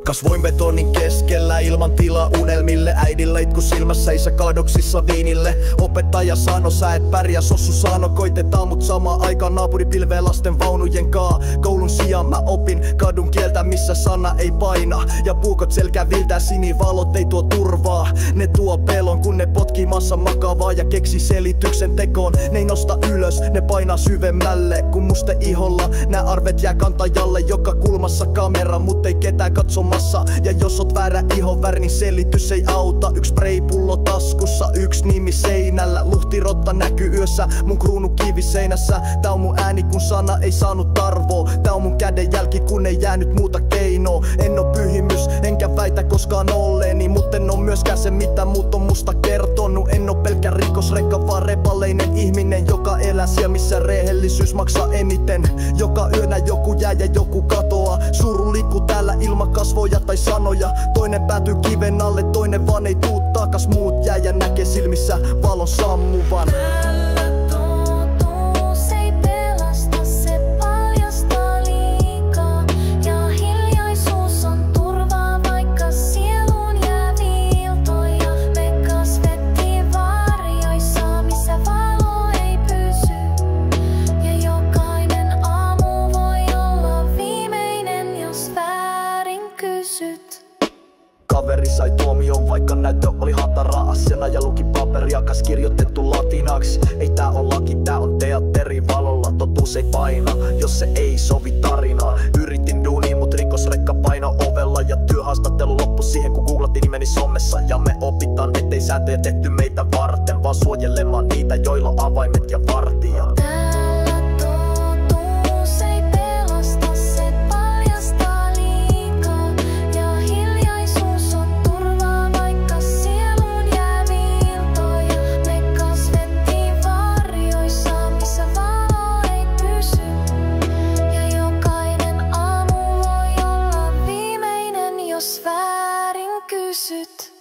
Kasvoin betonin keskellä ilman tilaa unelmille. Äidillä itku silmässä, isä kaadoksissa viinille. Opettaja sano sä et pärjää, sossu saano koitetaan, mut samaan aikaan naapuri pilvee lasten vaunujen kaa. Koulun sijaan mä opin kadun kieltä, missä sana ei paina. Ja puukot selkää viltää, sinivalot ei tuo turvaa. Ne tuo pelon, kun ne potkii massa makavaa ja keksi selityksen tekoon. Ne ei nosta ylös, ne painaa syvemmälle. Kun muste iholla, nää arvet jää kantajalle. Joka kulmassa kamera, mut ei ketään katsomassa. Ja jos oot väärä ihonväri, niin selitys ei auta. Yks spraipullo taskussa, yks nimi seinällä. Luhtirotta näkyy yössä, mun kruunu kiviseinässä. Tää on mun ääni, kun sana ei saanut arvoa. Tää on mun kädenjälki, kun ei jäänyt muuta keinoa. En oo pyhimys, enkä väitä koskaan olleeni, mut en oo myöskään se, mitä muut on musta kertonut. En oo pelkkä rikosrekka, vaan repaleinen ihminen, joka elää siellä, missä rehellisyys maksaa eniten. Joka yönä joku jää ja joku katoaa. Suru liikkuu täällä ilman kasvoja tai sanoja. Toinen päätyy kiven alle, toinen vaan ei tuu takas. Muut jää ja näkee silmissä valon sammuvan. Kaveri sai tuomion, vaikka näyttö oli hatara asiana ja luki paperia, kas kirjoitettu latinaksi. Ei tää on laki, tää on teatteri valolla. Totuus ei paina, jos se ei sovi tarinaa. Yritin duuniin, mut rikosrekka paino ovella. Ja työhaastattelu loppu siihen, kun googlattiin nimeni somessa. Ja me opitaan, ettei sääntöjä tehty meitä varten, vaan suojelemaan niitä, joilla on avaimet ja vartijat. Jos väärin kysyt.